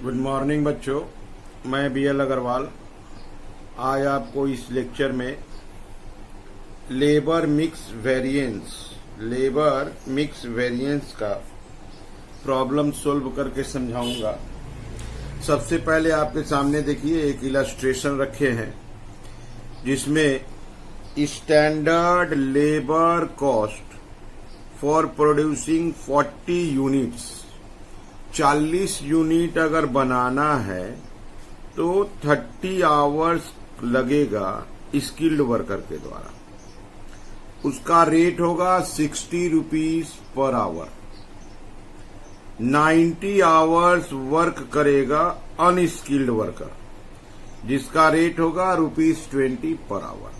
Good morning बच्चों, मैं BL Agarwal आज आपको इस लेक्चर में लेबर मिक्स वेरिएंस का प्रॉब्लम सॉल्व करके समझाऊंगा। सबसे पहले आपके सामने देखिए एक इलस्ट्रेशन रखे हैं जिसमें standard labour cost for producing 40 units, 40 unit अगर बनाना है तो 30 आवर्स लगेगा स्किल्ड वर्कर के द्वारा। उसका रेट होगा 60 rupees per hour. 90 hours work करेगा अनस्किल्ड वर्कर जिसका रेट होगा ₹20 पर आवर।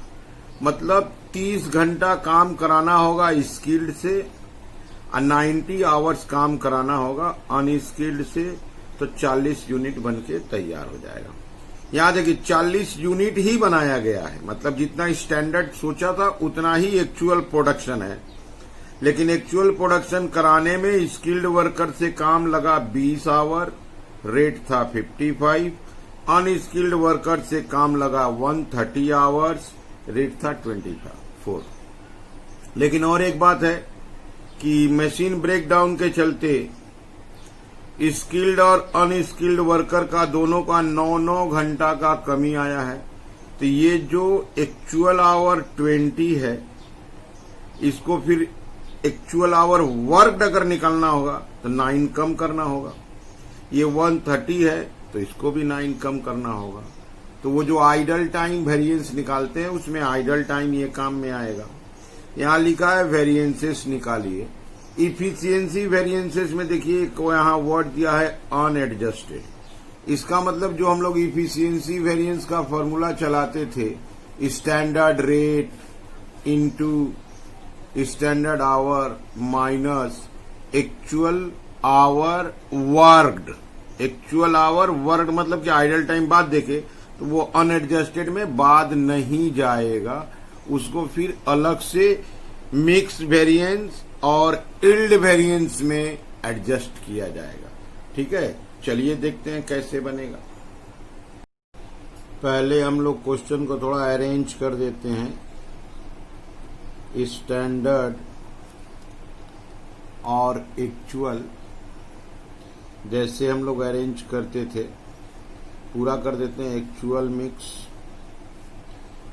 मतलब 30 घंटा काम कराना होगा स्किल्ड से और 90 आवर्स काम कराना होगा अनस्किल्ड से, तो 40 यूनिट बन के तैयार हो जाएगा। यहां देखिए 40 यूनिट ही बनाया गया है, मतलब जितना स्टैंडर्ड सोचा था उतना ही एक्चुअल प्रोडक्शन है। लेकिन एक्चुअल प्रोडक्शन कराने में स्किल्ड वर्कर से काम लगा 20 आवर, रेट था 55। अनस्किल्ड वर्कर से काम लगा 130 आवर्स, रेट था 24। लेकिन और एक बात है कि मशीन ब्रेकडाउन के चलते स्किल्ड और अनस्किल्ड वर्कर का दोनों का 9-9 घंटा का कमी आया है। तो ये जो एक्चुअल आवर 20 है, इसको फिर एक्चुअल आवर वर्क अगर निकालना होगा तो 9 कम करना होगा। ये 130 है तो इसको भी 9 कम करना होगा। तो वो जो आइडल टाइम वेरिएंस निकालते हैं उसमें आइडल टाइम ये काम में आएगा। यहां लिखा है वेरिएंसेस निकालिए। इफिशियंसी वेरिएंसेस में देखिए को यहां वर्ड दिया है अनएडजस्टेड। इसका मतलब जो हम लोग इफिशियंसी वेरिएंस का फॉर्मूला चलाते थे, standard rate into standard our minus actual our worked. Actual our worked मतलब कि आइडल टाइम बाद देखे तो वो अनएडजस्टेड में बाद नहीं जाएगा, उसको फिर अलग से मिक्स वेरिएंस और इल्ड वेरिएंस में एडजस्ट किया जाएगा। ठीक है, चलिए देखते हैं कैसे बनेगा। पहले हम लोग क्वेश्चन को थोड़ा अरेंज कर देते हैं। स्टैंडर्ड और एक्चुअल जैसे हम लोग अरेंज करते थे पूरा कर देते हैं। Actual mix,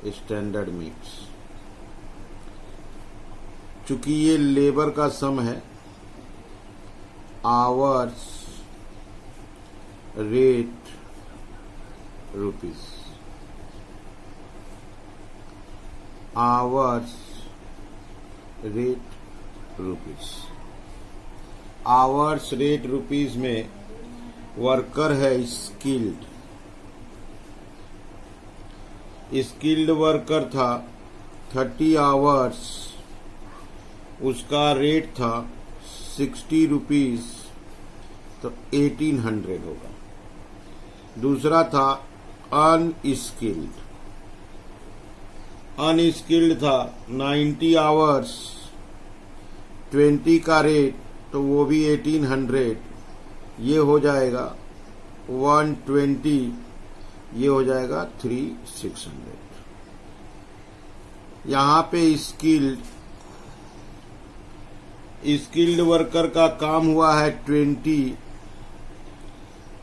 standard mix. चूंकि ये लेबर का सम है, hours rate rupees, hours rate rupees. Hours rate rupees में वर्कर है स्किल्ड। स्किल्ड वर्कर था 30 आवर्स, उसका रेट था 60 रुपीज, तो 1800 होगा। दूसरा था अनस्किल्ड। अनस्किल्ड था 90 आवर्स, 20 का रेट, तो वो भी 1800। ये हो जाएगा 120, ये हो जाएगा 3600। यहां पे स्किल्ड वर्कर का काम हुआ है 20,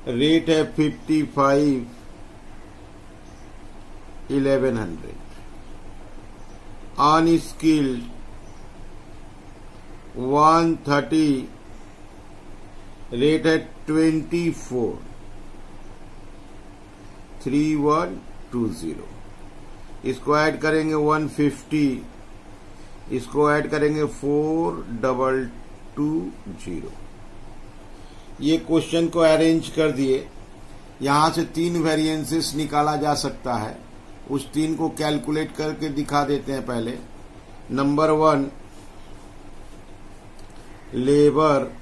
रेट है 55, 1100। अनस्किल्ड 130, रेट है 24, 3120। इसको ऐड करेंगे 150, इसको ऐड करेंगे 4220। ये क्वेश्चन को अरेंज कर दिए। यहां से 3 वेरिएंसेस निकाला जा सकता है, उस 3 को कैलकुलेट करके दिखा देते हैं। पहले number 1, labour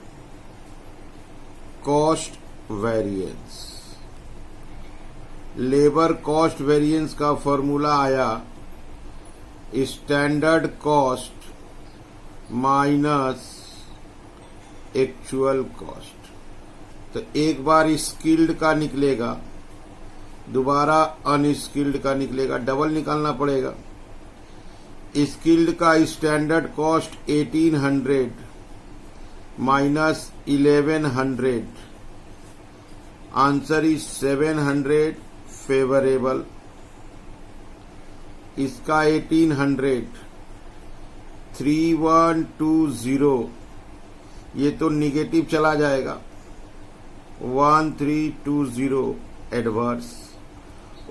cost variance. Labour cost variance का फॉर्मूला आया standard cost minus actual cost. तो एक बार स्किल्ड का निकलेगा, दोबारा अनस्किल्ड का निकलेगा, डबल निकालना पड़ेगा। स्किल्ड का standard cost 1800 minus 1100, answer is 700 favourable. इसका 1800 3120, ये तो निगेटिव चला जाएगा, 1320 एडवर्स,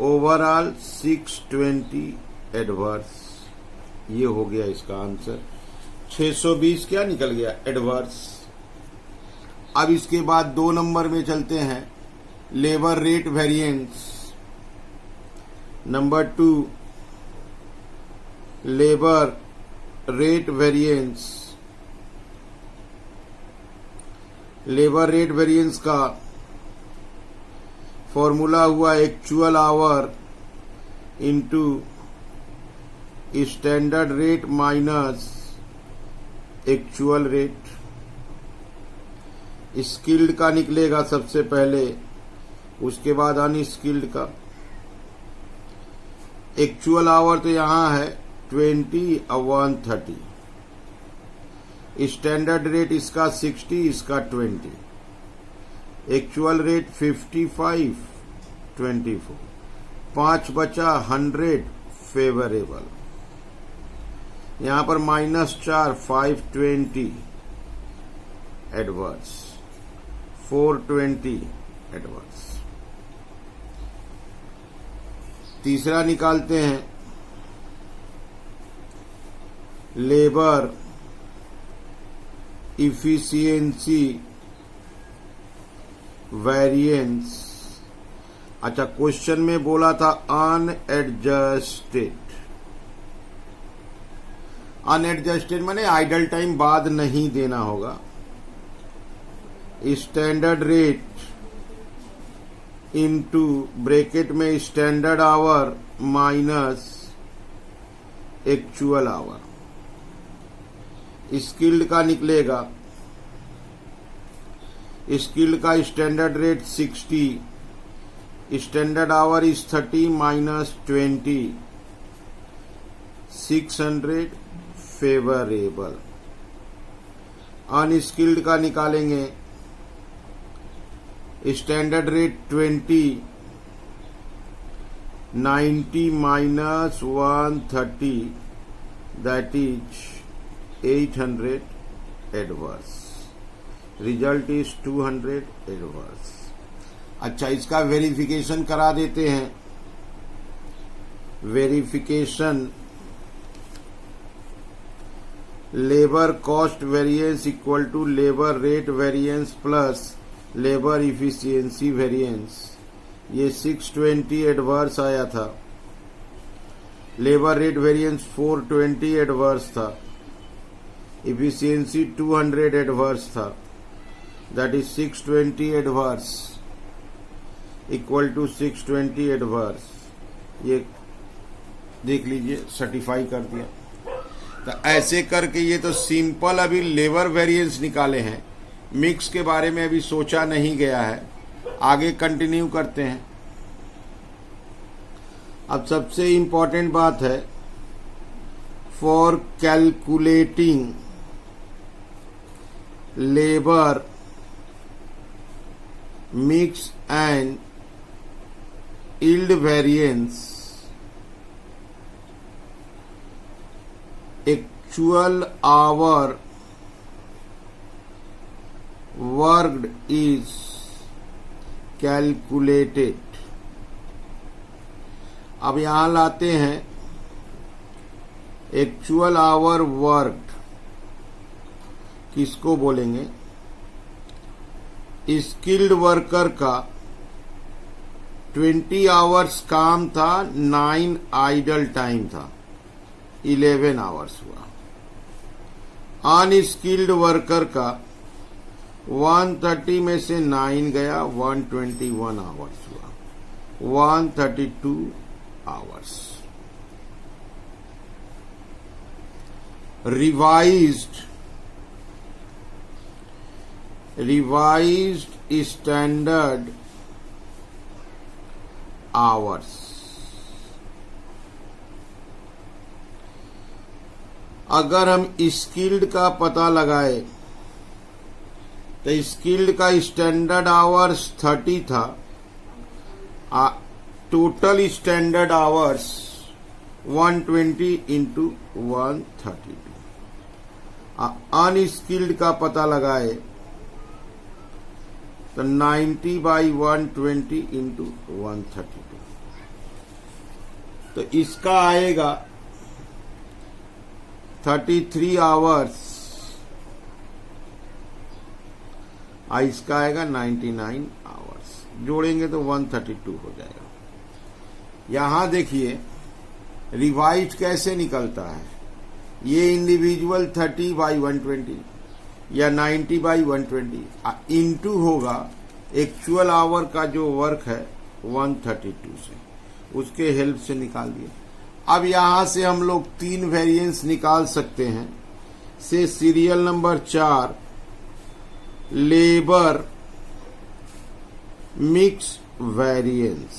ओवरऑल 620 एडवर्स। ये हो गया इसका आंसर। 620 क्या निकल गया? एडवर्स। अब इसके बाद 2 नंबर में चलते हैं, labour rate variance. Number 2, labour rate variance. Labour rate variance का फॉर्मूला हुआ actual our into standard rate minus actual rate. Skilled का निकलेगा सबसे पहले, उसके बाद अनस्किल्ड का। एक्चुअल आवर तो यहां है 20 और 130, स्टैंडर्ड रेट इसका 60, इसका 20, एक्चुअल रेट 55, 24, 5 बचा 100 फेवरेबल। यहां पर -4 520 एडवर्स, 420 एडवर्स। तीसरा निकालते हैं, लेबर इफिशियंसी वेरिएंस। अच्छा, क्वेश्चन में बोला था अनएडजस्टेड। अनएडजस्टेड माने आइडल टाइम बाद नहीं देना होगा। स्टैंडर्ड रेट इनटू ब्रैकेट में standard our minus actual our. Skilled का निकलेगा, स्किल्ड का standard rate 60, standard our is 30 minus 20, 600 favourable. Unskilled का निकालेंगे, standard rate 20, 90 minus 130, that is 800 adverse. Result is 200 adverse. अच्छा, इसका वेरिफिकेशन करा देते हैं। Verification, labour cost variance equal to labour rate variance plus labour efficiency variance. ये 620 adverse आया था। लेबर रेट वेरिएंस 420 एडवर्स था। इफिशियंसी 200 एडवर्स था, that is 620 adverse equal to 620 adverse. ये देख लीजिए, सर्टिफाई कर दिया। तो ऐसे करके ये तो सिंपल अभी लेबर वेरिएंस निकाले हैं। मिक्स के बारे में अभी सोचा नहीं गया है, आगे कंटिन्यू करते हैं। अब सबसे इंपॉर्टेंट बात है, for calculating labour mix and yield variance, actual our worked is calculated. अब यहां लाते हैं एक्चुअल आवर वर्कड, किसको बोलेंगे? स्किल्ड वर्कर का 20 आवर्स काम था, 9 आइडल टाइम था, 11 आवर्स हुआ। अनस्किल्ड वर्कर का 130 में से 9 गया, 121 आवर्स हुआ, 132 आवर्स। Revised standard hours. अगर हम स्किल्ड का पता लगाए तो स्किल्ड का स्टैंडर्ड आवर्स 30 था, total standard hours 120 into 132। Unskilled का पता लगाए तो 90 बाई 120 इंटू 132। तो इसका आएगा 33 आवर्स, इसका आएगा 99 आवर्स। जोड़ेंगे तो 132 हो जाएगा। यहां देखिए रिवाइज कैसे निकलता है। ये इंडिविजुअल 30 बाई 120 या 90 बाई 120 इंटू होगा एक्चुअल आवर का जो वर्क है 132 से, उसके हेल्प से निकाल दिए। अब यहां से हम लोग 3 वेरिएंस निकाल सकते हैं। से serial number 4 labour mix variance,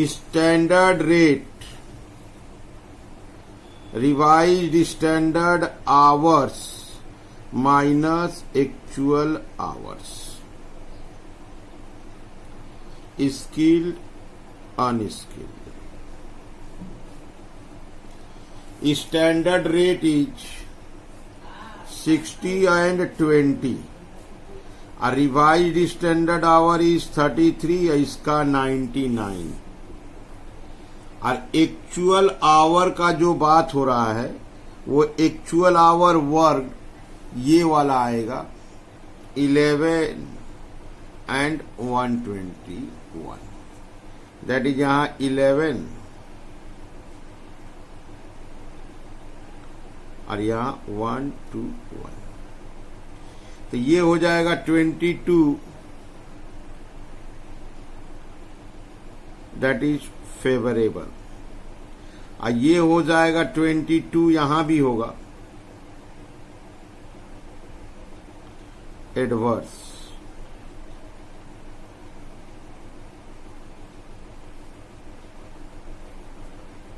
standard rate, revised standard hours minus actual hours, skilled unskilled. Standard rate is 60 and 20, revised standard our is 33, इसका 99। और एक्चुअल आवर का जो बात हो रहा है वो एक्चुअल आवर वर्क ये वाला आएगा 11 and 121। दैट इज यहां 11 और यहां 121। तो ये हो जाएगा 22, दैट इज फेवरेबल। और ये हो जाएगा 22, यहां भी होगा एडवर्स।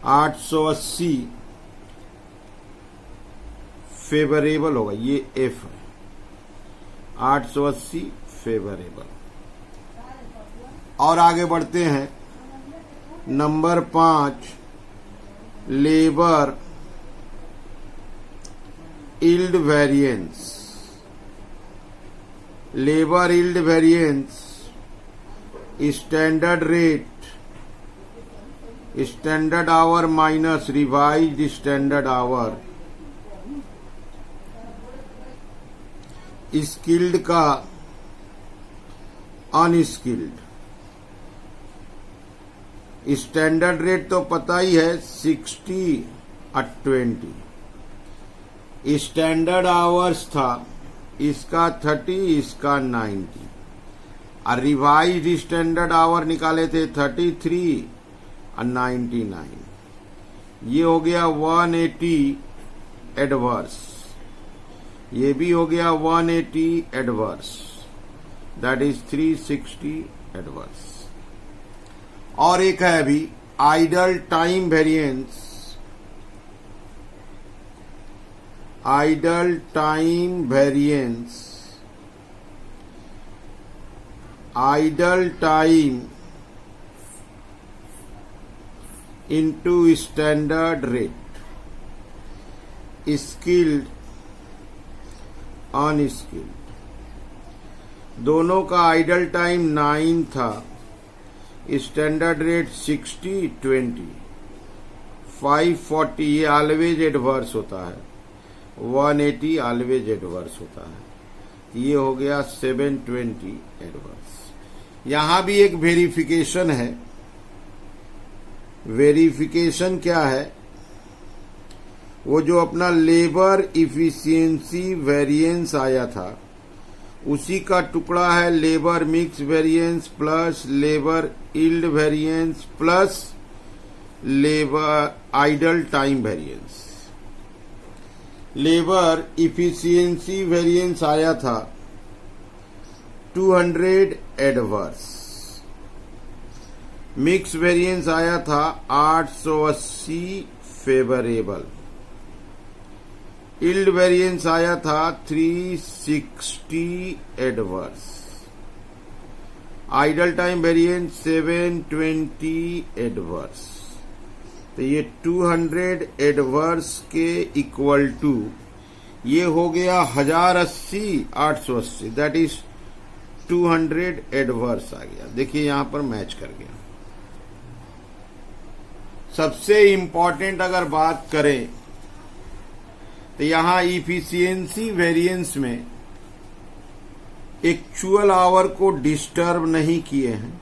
$880 फेवरेबल होगा, ये एफ है, 880 फेवरेबल। और आगे बढ़ते हैं। Number 5 labour yield variance. Labour yield variance, standard rate, standard our minus revised standard our, skilled का अनस्किल्ड। स्टैंडर्ड रेट तो पता ही है 60 और 20। स्टैंडर्ड आवर्स था, इसका 30, इसका 90। और रिवाइज्ड स्टैंडर्ड आवर निकाले थे 33 और 99। ये हो गया 180 एडवर्स, ये भी हो गया 180 एडवर्स, दैट इज 360 एडवर्स। और एक है अभी idle time variance. Idle time variance, idle time into standard rate, skilled unskilled. दोनों का आइडल टाइम 9 था, स्टैंडर्ड रेट 60 20 540 ये ऑलवेज एडवर्स होता है, 180 ऑलवेज एडवर्स होता है। ये हो गया 720 एडवर्स। यहां भी एक वेरिफिकेशन है। वेरिफिकेशन क्या है? वो जो अपना लेबर इफिशियंसी वेरिएंस आया था उसी का टुकड़ा है labour mix variance plus labour yield variance plus labour idle time variance. Labour efficiency variance आया था 200 एडवर्स, मिक्स वेरिएंस आया था 880 फेवरेबल, यील्ड वेरिएंस आया था 360 adverse, idle time variance 720 adverse. तो ये 200 एडवर्स के इक्वल टू ये हो गया 1080 880, दैट इज 200 एडवर्स आ गया। देखिए यहां पर मैच कर गया। सबसे इंपॉर्टेंट अगर बात करें तो यहां इफिशियंसी वेरिएंस में एक्चुअल आवर को डिस्टर्ब नहीं किए हैं,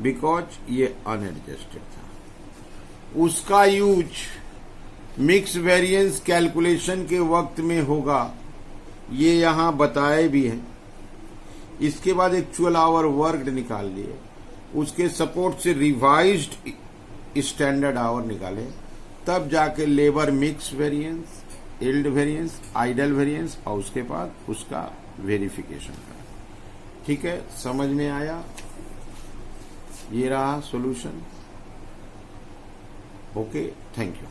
बिकॉज ये अनएडजस्टेड था। उसका यूज मिक्स वेरिएंस कैलकुलेशन के वक्त में होगा, ये यहां बताए भी हैं। इसके बाद एक्चुअल आवर वर्कड निकाल लिए, उसके सपोर्ट से रिवाइज्ड स्टैंडर्ड आवर निकाले, तब जाके labour mix variance, yield variance, idle variance और उसके बाद उसका वेरिफिकेशन करा। ठीक है, समझ में आया? ये रहा सॉल्यूशन। Okay, thank you.